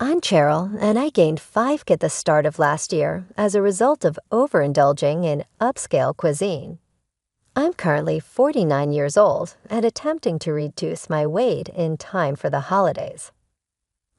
I'm Cheryl, and I gained 5 at the start of last year as a result of overindulging in upscale cuisine. I'm currently 49 years old and attempting to reduce my weight in time for the holidays.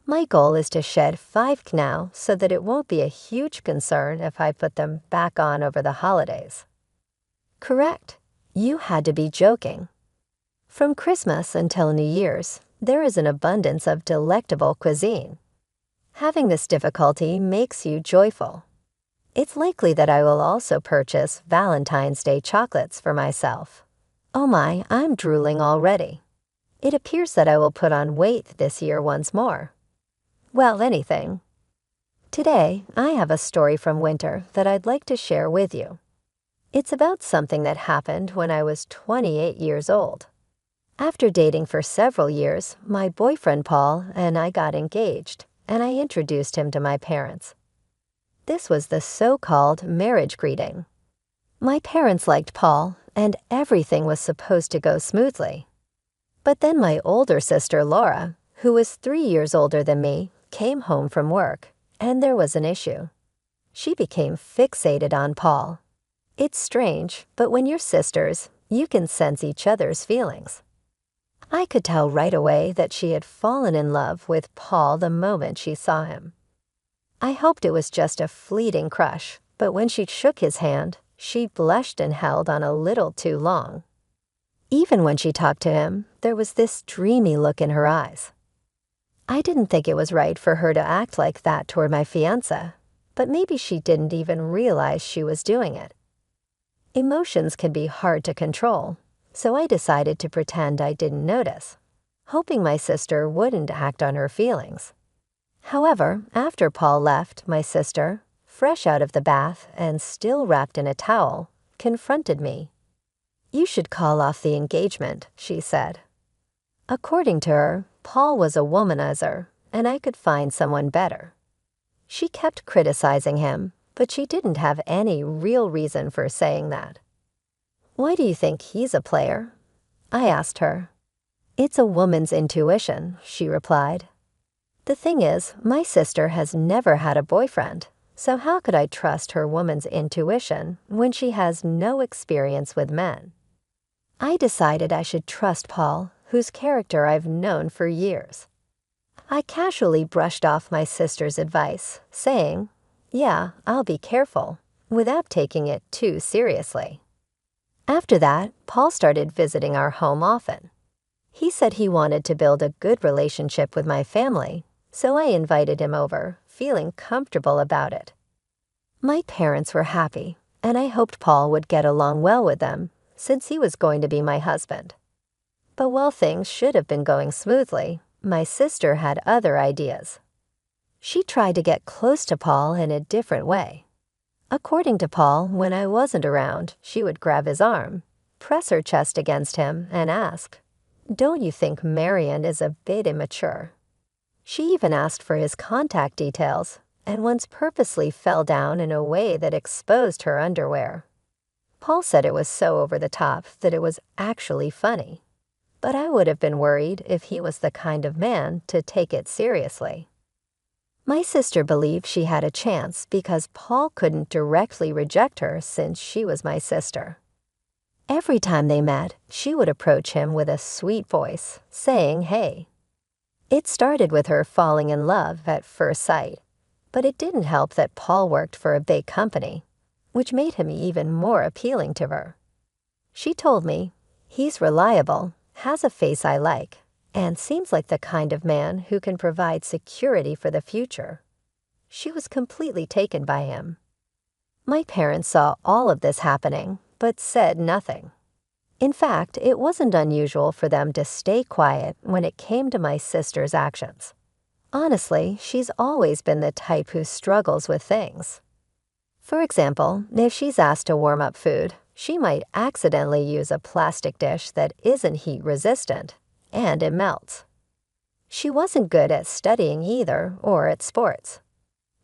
My goal is to shed 5 now so that it won't be a huge concern if I put them back on over the holidays. Correct. You had to be joking. From Christmas until New Year's, there is an abundance of delectable cuisine. Having this difficulty makes you joyful. It's likely that I will also purchase Valentine's Day chocolates for myself. Oh my, I'm drooling already. It appears that I will put on weight this year once more. Well, anything. Today, I have a story from winter that I'd like to share with you. It's about something that happened when I was 28 years old. After dating for several years, my boyfriend Paul and I got engaged, and I introduced him to my parents. This was the so-called marriage greeting. My parents liked Paul, and everything was supposed to go smoothly. But then my older sister Laura, who was 3 years older than me, came home from work, and there was an issue. She became fixated on Paul. It's strange, but when you're sisters, you can sense each other's feelings. I could tell right away that she had fallen in love with Paul the moment she saw him. I hoped it was just a fleeting crush, but when she shook his hand, she blushed and held on a little too long. Even when she talked to him, there was this dreamy look in her eyes. I didn't think it was right for her to act like that toward my fiancé, but maybe she didn't even realize she was doing it. Emotions can be hard to control, so I decided to pretend I didn't notice, hoping my sister wouldn't act on her feelings. However, after Paul left, my sister, fresh out of the bath and still wrapped in a towel, confronted me. "You should call off the engagement," she said. According to her, Paul was a womanizer, and I could find someone better. She kept criticizing him, but she didn't have any real reason for saying that. "Why do you think he's a player?" I asked her. "It's a woman's intuition," she replied. The thing is, my sister has never had a boyfriend, so how could I trust her woman's intuition when she has no experience with men? I decided I should trust Paul, whose character I've known for years. I casually brushed off my sister's advice, saying, "Yeah, I'll be careful," without taking it too seriously. After that, Paul started visiting our home often. He said he wanted to build a good relationship with my family, so I invited him over, feeling comfortable about it. My parents were happy, and I hoped Paul would get along well with them, since he was going to be my husband. But while things should have been going smoothly, my sister had other ideas. She tried to get close to Paul in a different way. According to Paul, when I wasn't around, she would grab his arm, press her chest against him, and ask, "Don't you think Marion is a bit immature?" She even asked for his contact details, and once purposely fell down in a way that exposed her underwear. Paul said it was so over the top that it was actually funny, but I would have been worried if he was the kind of man to take it seriously. My sister believed she had a chance because Paul couldn't directly reject her since she was my sister. Every time they met, she would approach him with a sweet voice, saying, "Hey." It started with her falling in love at first sight, but it didn't help that Paul worked for a big company, which made him even more appealing to her. She told me, "He's reliable, has a face I like, and seems like the kind of man who can provide security for the future." She was completely taken by him. My parents saw all of this happening, but said nothing. In fact, it wasn't unusual for them to stay quiet when it came to my sister's actions. Honestly, she's always been the type who struggles with things. For example, if she's asked to warm up food, she might accidentally use a plastic dish that isn't heat-resistant, and it melts. She wasn't good at studying either or at sports.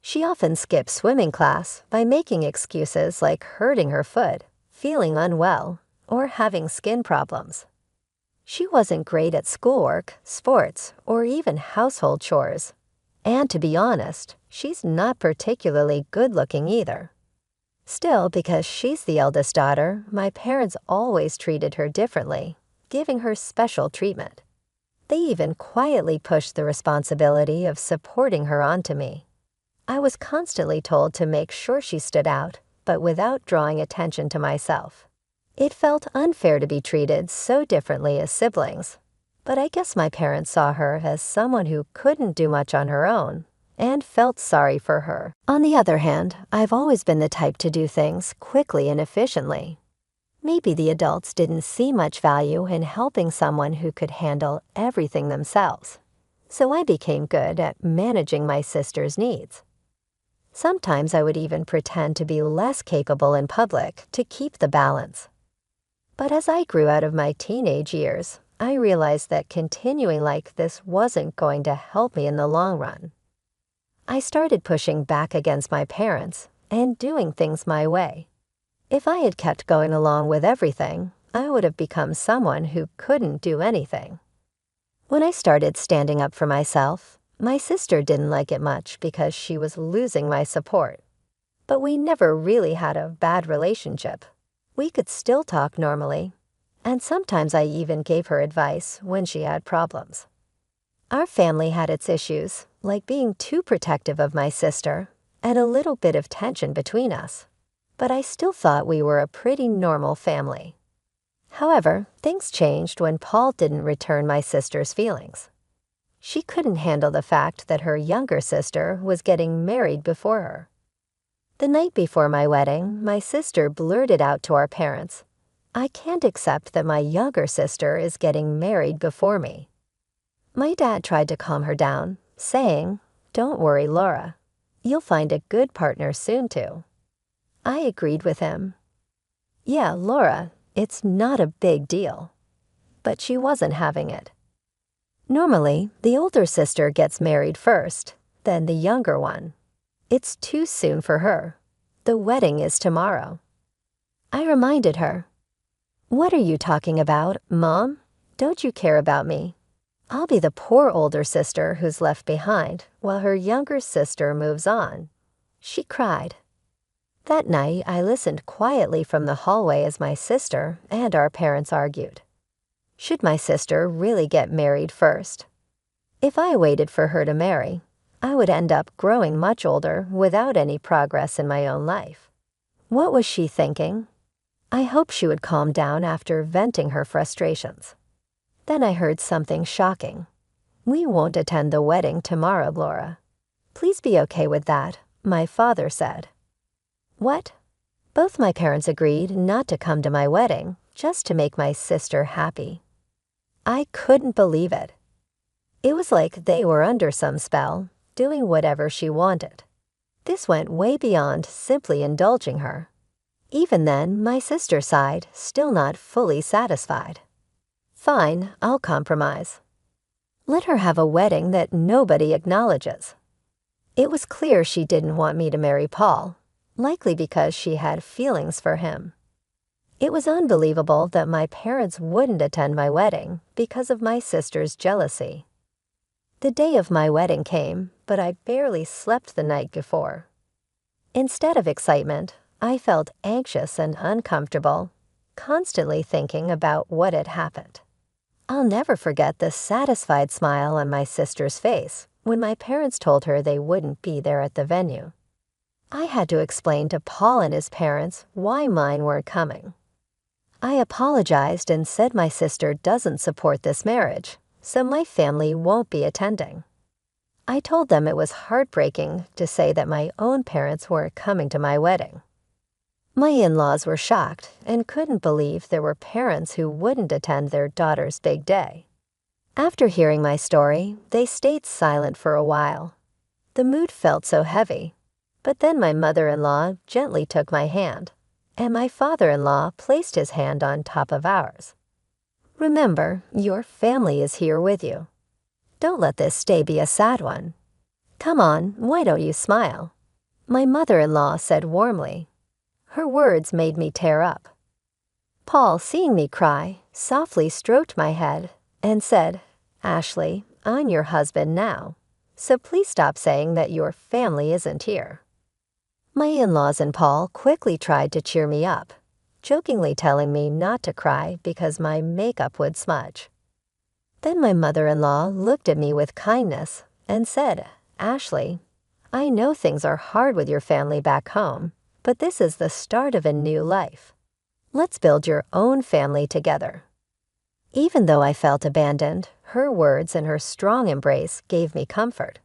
She often skipped swimming class by making excuses like hurting her foot, feeling unwell, or having skin problems. She wasn't great at schoolwork, sports, or even household chores, And to be honest, she's not particularly good-looking either. Still, because she's the eldest daughter, my parents always treated her differently, giving her special treatment. They even quietly pushed the responsibility of supporting her onto me. I was constantly told to make sure she stood out, but without drawing attention to myself. It felt unfair to be treated so differently as siblings, but I guess my parents saw her as someone who couldn't do much on her own and felt sorry for her. On the other hand, I've always been the type to do things quickly and efficiently. Maybe the adults didn't see much value in helping someone who could handle everything themselves, so I became good at managing my sister's needs. Sometimes I would even pretend to be less capable in public to keep the balance. But as I grew out of my teenage years, I realized that continuing like this wasn't going to help me in the long run. I started pushing back against my parents and doing things my way. If I had kept going along with everything, I would have become someone who couldn't do anything. When I started standing up for myself, my sister didn't like it much because she was losing my support. But we never really had a bad relationship. We could still talk normally, and sometimes I even gave her advice when she had problems. Our family had its issues, like being too protective of my sister and a little bit of tension between us. But I still thought we were a pretty normal family. However, things changed when Paul didn't return my sister's feelings. She couldn't handle the fact that her younger sister was getting married before her. The night before my wedding, my sister blurted out to our parents, "I can't accept that my younger sister is getting married before me." My dad tried to calm her down, saying, "Don't worry, Laura. You'll find a good partner soon too." I agreed with him. "Yeah, Laura, it's not a big deal." But she wasn't having it. Normally, the older sister gets married first, then the younger one. It's too soon for her. The wedding is tomorrow. I reminded her, "What are you talking about, Mom? Don't you care about me? I'll be the poor older sister who's left behind while her younger sister moves on." She cried. That night, I listened quietly from the hallway as my sister and our parents argued. Should my sister really get married first? If I waited for her to marry, I would end up growing much older without any progress in my own life. What was she thinking? I hoped she would calm down after venting her frustrations. Then I heard something shocking. "We won't attend the wedding tomorrow, Laura. Please be okay with that," my father said. What? Both my parents agreed not to come to my wedding, just to make my sister happy. I couldn't believe it. It was like they were under some spell, doing whatever she wanted. This went way beyond simply indulging her. Even then, my sister sighed, still not fully satisfied. "Fine, I'll compromise. Let her have a wedding that nobody acknowledges." It was clear she didn't want me to marry Paul, likely because she had feelings for him. It was unbelievable that my parents wouldn't attend my wedding because of my sister's jealousy. The day of my wedding came, but I barely slept the night before. Instead of excitement, I felt anxious and uncomfortable, constantly thinking about what had happened. I'll never forget the satisfied smile on my sister's face when my parents told her they wouldn't be there at the venue. I had to explain to Paul and his parents why mine weren't coming. I apologized and said my sister doesn't support this marriage, so my family won't be attending. I told them it was heartbreaking to say that my own parents weren't coming to my wedding. My in-laws were shocked and couldn't believe there were parents who wouldn't attend their daughter's big day. After hearing my story, they stayed silent for a while. The mood felt so heavy. But then my mother-in-law gently took my hand, and my father-in-law placed his hand on top of ours. "Remember, your family is here with you. Don't let this day be a sad one. Come on, why don't you smile?" My mother-in-law said warmly. Her words made me tear up. Paul, seeing me cry, softly stroked my head and said, "Ashley, I'm your husband now, so please stop saying that your family isn't here." My in-laws and Paul quickly tried to cheer me up, jokingly telling me not to cry because my makeup would smudge. Then my mother-in-law looked at me with kindness and said, "Ashley, I know things are hard with your family back home, but this is the start of a new life. Let's build your own family together." Even though I felt abandoned, her words and her strong embrace gave me comfort.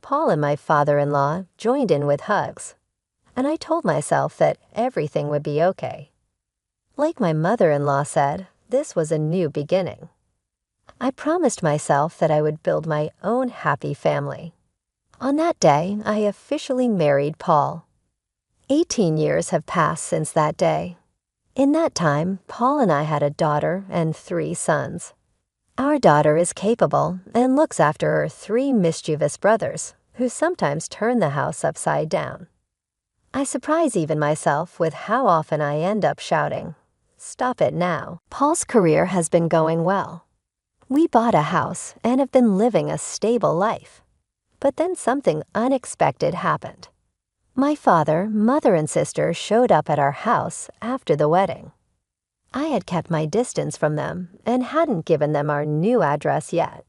Paul and my father-in-law joined in with hugs, and I told myself that everything would be okay. Like my mother-in-law said, this was a new beginning. I promised myself that I would build my own happy family. On that day, I officially married Paul. 18 years have passed since that day. In that time, Paul and I had a daughter and 3 sons. Our daughter is capable and looks after her 3 mischievous brothers, who sometimes turn the house upside down. I surprise even myself with how often I end up shouting, "Stop it now." Paul's career has been going well. We bought a house and have been living a stable life. But then something unexpected happened. My father, mother, and sister showed up at our house after the wedding. I had kept my distance from them and hadn't given them our new address yet.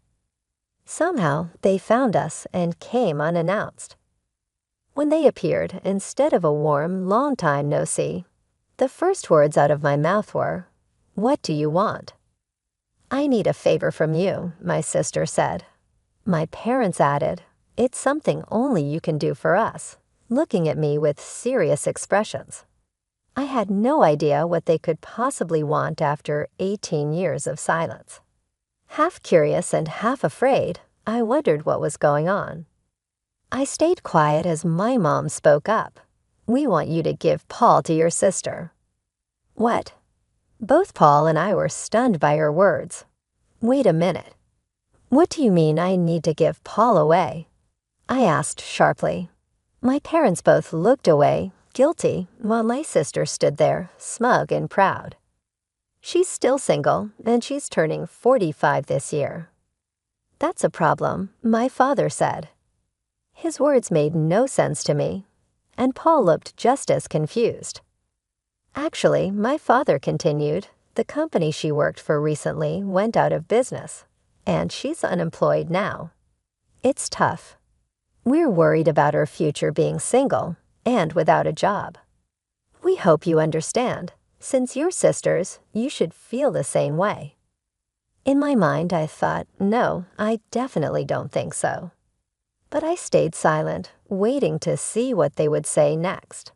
Somehow, they found us and came unannounced. When they appeared, instead of a warm, long time no see, the first words out of my mouth were, "What do you want?" "I need a favor from you," my sister said. My parents added, "It's something only you can do for us," looking at me with serious expressions. I had no idea what they could possibly want after 18 years of silence. Half curious and half afraid, I wondered what was going on. I stayed quiet as my mom spoke up. "We want you to give Paul to your sister." "What?" Both Paul and I were stunned by her words. "Wait a minute. What do you mean I need to give Paul away?" I asked sharply. My parents both looked away, guilty, while my sister stood there, smug and proud. She's still single, and she's turning 45 this year. "That's a problem," my father said. His words made no sense to me, and Paul looked just as confused. "Actually," my father continued, "the company she worked for recently went out of business, and she's unemployed now. It's tough. We're worried about her future being single and without a job. We hope you understand. Since you're sisters, you should feel the same way." In my mind, I thought, no, I definitely don't think so. But I stayed silent, waiting to see what they would say next.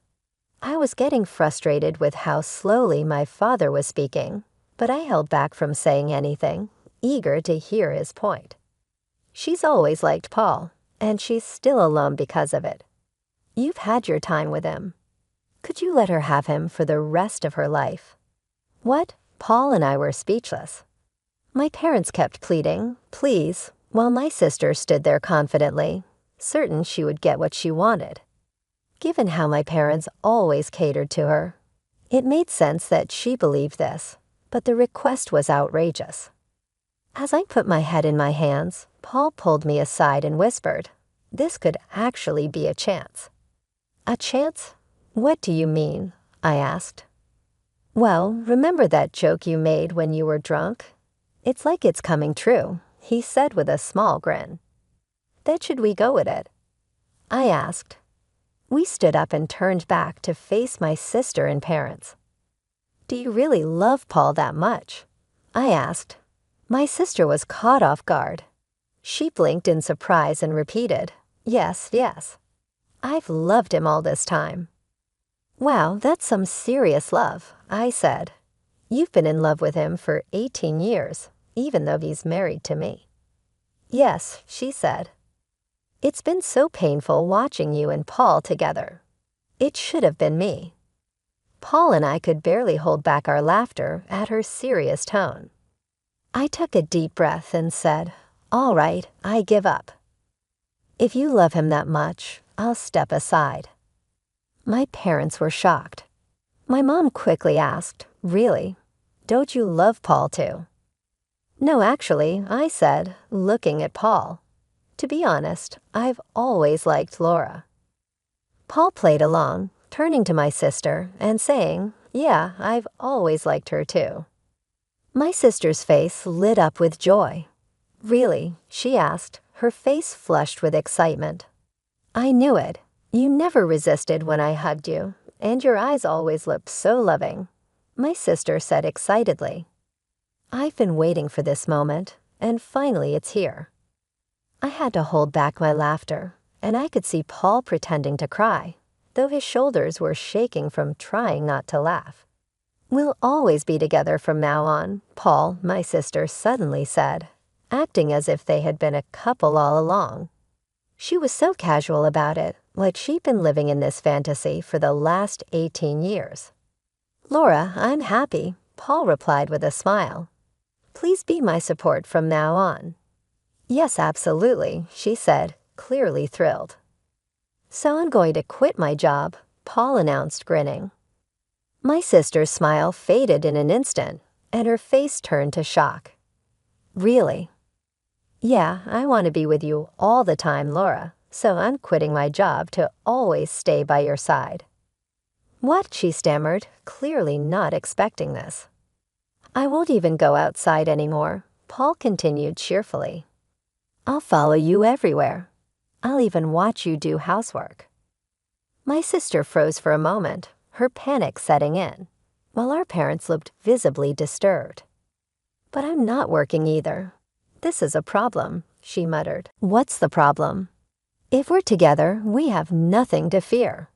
I was getting frustrated with how slowly my father was speaking, but I held back from saying anything, eager to hear his point. "She's always liked Paul, and she's still alone because of it. You've had your time with him. Could you let her have him for the rest of her life?" What? Paul and I were speechless. My parents kept pleading, "Please," while my sister stood there confidently, certain she would get what she wanted. Given how my parents always catered to her, it made sense that she believed this, but the request was outrageous. As I put my head in my hands, Paul pulled me aside and whispered, "This could actually be a chance." "A chance? What do you mean?" I asked. "Well, remember that joke you made when you were drunk? It's like it's coming true," he said with a small grin. "Then should we go with it?" I asked. We stood up and turned back to face my sister and parents. "Do you really love Paul that much?" I asked. My sister was caught off guard. She blinked in surprise and repeated, "Yes, yes. I've loved him all this time." "Wow, that's some serious love," I said. "You've been in love with him for 18 years, even though he's married to me." "Yes," she said. "It's been so painful watching you and Paul together. It should have been me." Paul and I could barely hold back our laughter at her serious tone. I took a deep breath and said, "All right, I give up. If you love him that much, I'll step aside." My parents were shocked. My mom quickly asked, "Really? Don't you love Paul too?" "No, actually," I said, looking at Paul. To be honest, I've always liked Laura. Paul played along, turning to my sister and saying, "Yeah, I've always liked her too." My sister's face lit up with joy. "Really?" she asked, her face flushed with excitement. "I knew it. You never resisted when I hugged you, and your eyes always looked so loving," my sister said excitedly. "I've been waiting for this moment, and finally it's here." I had to hold back my laughter, and I could see Paul pretending to cry, though his shoulders were shaking from trying not to laugh. "We'll always be together from now on," Paul, my sister, suddenly said, acting as if they had been a couple all along. She was so casual about it, like she'd been living in this fantasy for the last 18 years. "Laura, I'm happy," Paul replied with a smile. "Please be my support from now on." "Yes, absolutely," she said, clearly thrilled. "So I'm going to quit my job," Paul announced, grinning. My sister's smile faded in an instant, and her face turned to shock. "Really?" "Yeah, I want to be with you all the time, Laura, so I'm quitting my job to always stay by your side." "What?" she stammered, clearly not expecting this. "I won't even go outside anymore," Paul continued cheerfully. "I'll follow you everywhere. I'll even watch you do housework." My sister froze for a moment, her panic setting in, while our parents looked visibly disturbed. "But I'm not working either. This is a problem," she muttered. "What's the problem?" "If we're together, we have nothing to fear."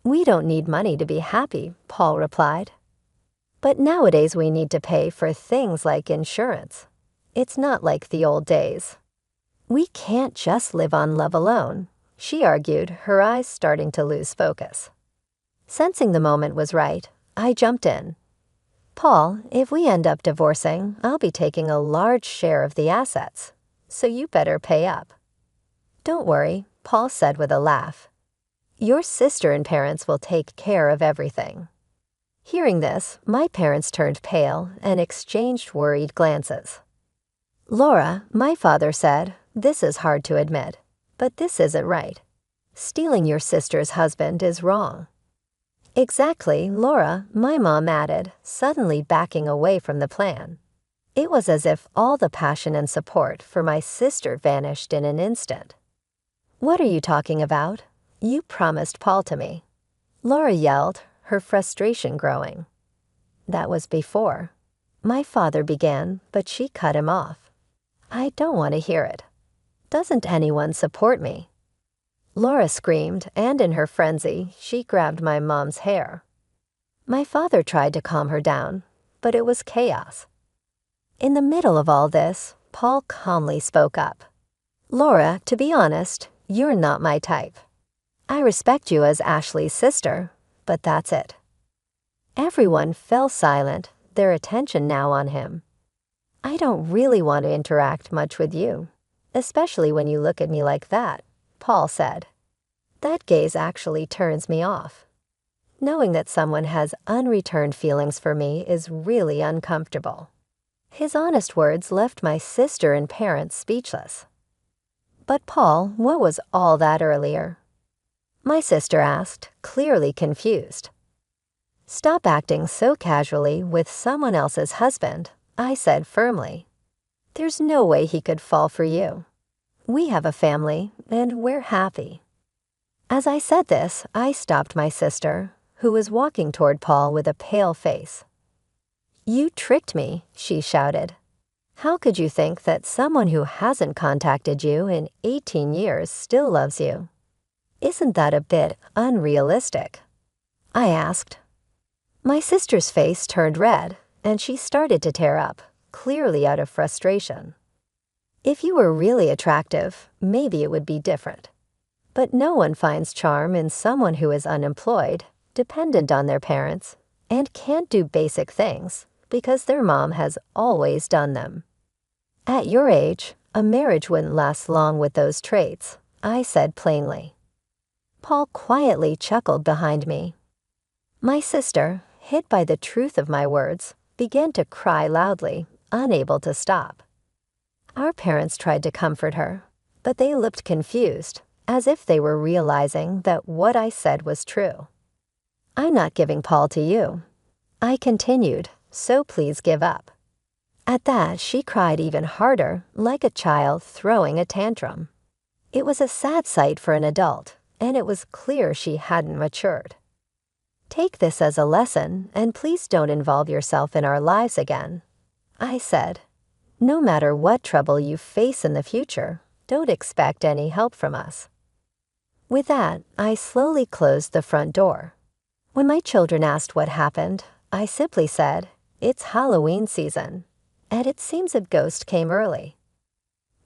"We don't need money to be happy," Paul replied. "But nowadays we need to pay for things like insurance. It's not like the old days. We can't just live on love alone," she argued, her eyes starting to lose focus. Sensing the moment was right, I jumped in. "Paul, if we end up divorcing, I'll be taking a large share of the assets, so you better pay up." "Don't worry," Paul said with a laugh. "Your sister and parents will take care of everything." Hearing this, my parents turned pale and exchanged worried glances. "Laura," my father said, "this is hard to admit, but this isn't right. Stealing your sister's husband is wrong." "Exactly, Laura," my mom added, suddenly backing away from the plan. It was as if all the passion and support for my sister vanished in an instant. "What are you talking about? You promised Paul to me," Laura yelled, her frustration growing. "That was before," my father began, but she cut him off. "I don't want to hear it. Doesn't anyone support me?" Laura screamed, and in her frenzy, she grabbed my mom's hair. My father tried to calm her down, but it was chaos. In the middle of all this, Paul calmly spoke up. "Laura, to be honest, you're not my type. I respect you as Ashley's sister, but that's it." Everyone fell silent, their attention now on him. "I don't really want to interact much with you, especially when you look at me like that," Paul said. "That gaze actually turns me off. Knowing that someone has unreturned feelings for me is really uncomfortable." His honest words left my sister and parents speechless. "But Paul, what was all that earlier?" my sister asked, clearly confused. "Stop acting so casually with someone else's husband," I said firmly. "There's no way he could fall for you. We have a family, and we're happy." As I said this, I stopped my sister, who was walking toward Paul with a pale face. "You tricked me," she shouted. "How could you think that someone who hasn't contacted you in 18 years still loves you? Isn't that a bit unrealistic?" I asked. My sister's face turned red, and she started to tear up, clearly out of frustration. "If you were really attractive, maybe it would be different. But no one finds charm in someone who is unemployed, dependent on their parents, and can't do basic things because their mom has always done them. At your age, a marriage wouldn't last long with those traits," I said plainly. Paul quietly chuckled behind me. My sister, hit by the truth of my words, began to cry loudly, unable to stop. Our parents tried to comfort her, but they looked confused, as if they were realizing that what I said was true. "I'm not giving Paul to you," I continued, "so please give up." At that, she cried even harder, like a child throwing a tantrum. It was a sad sight for an adult, and it was clear she hadn't matured. "Take this as a lesson, and please don't involve yourself in our lives again," I said. "No matter what trouble you face in the future, don't expect any help from us." With that, I slowly closed the front door. When my children asked what happened, I simply said, "It's Halloween season, and it seems a ghost came early."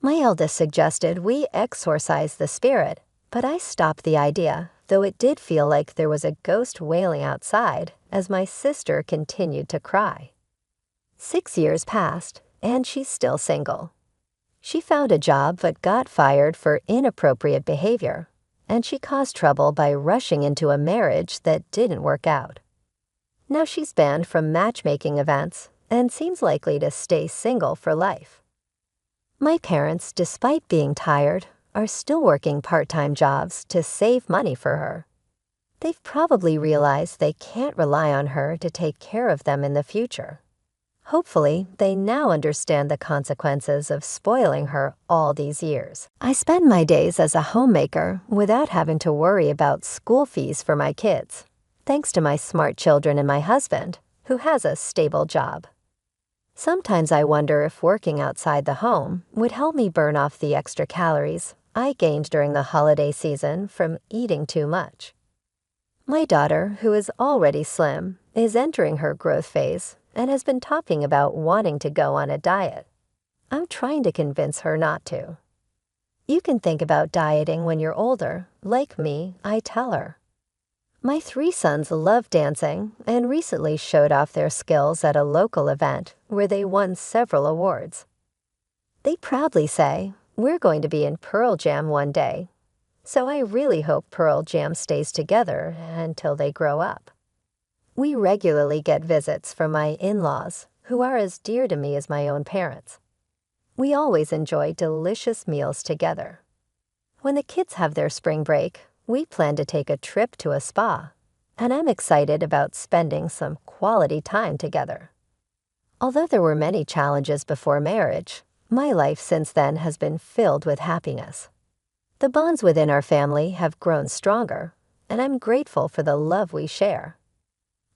My eldest suggested we exorcise the spirit, but I stopped the idea, though it did feel like there was a ghost wailing outside as my sister continued to cry. 6 years passed, and she's still single. She found a job but got fired for inappropriate behavior, and she caused trouble by rushing into a marriage that didn't work out. Now she's banned from matchmaking events and seems likely to stay single for life. My parents, despite being tired, are still working part-time jobs to save money for her. They've probably realized they can't rely on her to take care of them in the future. Hopefully, they now understand the consequences of spoiling her all these years. I spend my days as a homemaker without having to worry about school fees for my kids, thanks to my smart children and my husband, who has a stable job. Sometimes I wonder if working outside the home would help me burn off the extra calories I gained during the holiday season from eating too much. My daughter, who is already slim, is entering her growth phase and has been talking about wanting to go on a diet. I'm trying to convince her not to. "You can think about dieting when you're older, like me," I tell her. My 3 sons love dancing and recently showed off their skills at a local event where they won several awards. They proudly say, "We're going to be in Pearl Jam one day," so I really hope Pearl Jam stays together until they grow up. We regularly get visits from my in-laws, who are as dear to me as my own parents. We always enjoy delicious meals together. When the kids have their spring break, we plan to take a trip to a spa, and I'm excited about spending some quality time together. Although there were many challenges before marriage, my life since then has been filled with happiness. The bonds within our family have grown stronger, and I'm grateful for the love we share.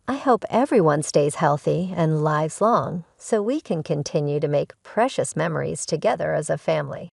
I hope everyone stays healthy and lives long so we can continue to make precious memories together as a family.